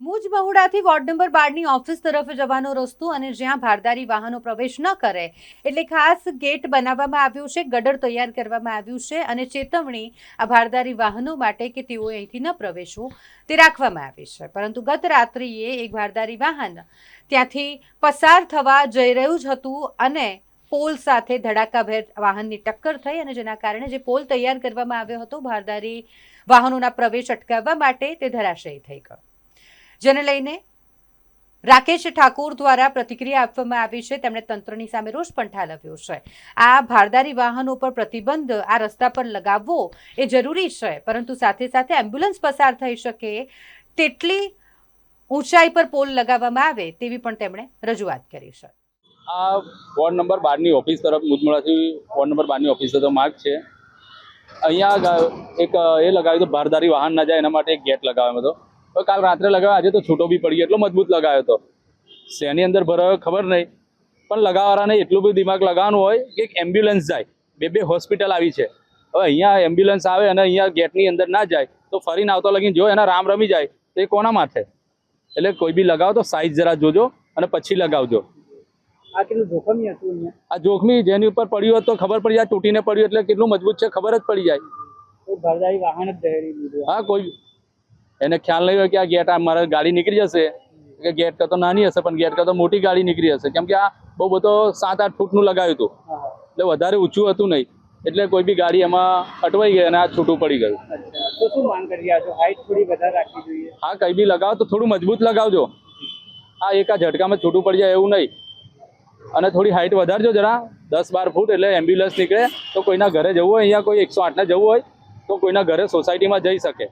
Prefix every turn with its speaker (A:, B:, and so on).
A: મુજ બહુડાથી ward number 12ની office તરફ જવાનો રસ્તો અને જ્યાં ભારદારી વાહનો પ્રવેશ ન કરે એટલે ખાસ ગેટ બનાવવામાં આવ્યું છે, ગટર તૈયાર કરવામાં આવ્યું છે અને ચેતવણી આ ભારદારી વાહનો માટે કે તેઓ અહીંથી ન પ્રવેશવું તે રાખવામાં આવી છે। પરંતુ ગત રાત્રિએ એક ભારદારી વાહન ત્યાંથી પસાર થવા જઈ રહ્યું જ હતું અને પોલ સાથે ધડાકાભેર વાહનની ટક્કર થઈ અને જેના કારણે જે પોલ તૈયાર કરવામાં આવ્યો હતો ભારદારી વાહનોના પ્રવેશ અટકાવવા માટે તે ધરાશયી થઈ ગયો, જેને લઈને રાકેશ ઠાકોર દ્વારા પ્રતિક્રિયા આપવામાં આવી છે। તેમણે તંત્રની સામે રોષ પણ ઠાલવ્યો છે। આ ભારદારી વાહનો પર પ્રતિબંધ આ રસ્તા પર લગાવવો એ જરૂરી છે, પરંતુ સાથે સાથે એમ્બ્યુલન્સ પસાર થઈ શકે તેટલી ઊંચાઈ પર પોલ લગાવવામાં આવે તેવી પણ તેમણે રજૂઆત કરી છે।
B: આ વોર્ડ નંબર 12ની ઓફિસ તરફ મુજમડાથી વોર્ડ નંબર 12ની ઓફિસ તો માર્ગ છે। અહીંયા એક એ લગાવ્યું તો ભારદારી વાહન ના જાય એના માટે એક ગેટ લગાવ્યો હતો, તો કાલ રાત્રે લગાવ્યો, આજે તો છૂટો બી પડી ગયો, એટલો મજબૂત લગાવ્યો હતો। શેની અંદર ભરાયો ખબર નહીં, પણ લગાવવાળાને એટલું બધું દિમાગ લગાવવાનું હોય કે એક એમ્બ્યુલન્સ જાય, બે હોસ્પિટલ આવી છે, હવે અહીંયા એમ્બ્યુલન્સ આવે અને અહીંયા ગેટની અંદર ના જાય તો ફરીને આવતો લગીને જો એના રામ રમી જાય તો એ કોના માથે? એટલે કોઈ બી લગાવો તો સાઈઝ જરા જોજો અને પછી લગાવજો।
C: આ કેટલું જોખમી હતું અહીંયા?
B: આ જોખમી જેની ઉપર પડ્યું હોત તો ખબર પડી જાય, તૂટીને પડ્યું એટલે કેટલું મજબૂત છે ખબર જ પડી જાય।
C: કોઈ ભારદારી વાહન જ દહેરી દીધું?
B: હા, કોઈ એને ખ્યાલ નહીં હોય કે આ ગેટ આ મારા ગાડી નીકળી જશે, કે ગેટ કરતો નાની હશે પણ ગેટ કરતો મોટી ગાડી નીકળી હશે, કેમ કે આ બહુ બધો 7-8 ફૂટનું લગાવ્યું હતું, એટલે વધારે ઊંચું હતું નહીં, એટલે કોઈ બી ગાડી એમાં અટવાઈ ગઈ અને આ છૂટું પડી ગયું।
C: તો શું માંગ કરી રહ્યા છો? હાઈટ થોડી વધારે રાખવી જોઈએ?
B: હા, કંઈ બી લગાવો તો થોડું મજબૂત લગાવજો, આ એક આ ઝટકામાં છૂટું પડી જાય એવું નહીં, અને થોડી હાઈટ વધારજો જરા 10-12 ફૂટ, એટલે એમ્બ્યુલન્સ નીકળે તો કોઈના ઘરે જવું હોય, અહીંયા કોઈ 108ને જવું હોય તો કોઈના ઘરે સોસાયટીમાં જઈ શકે।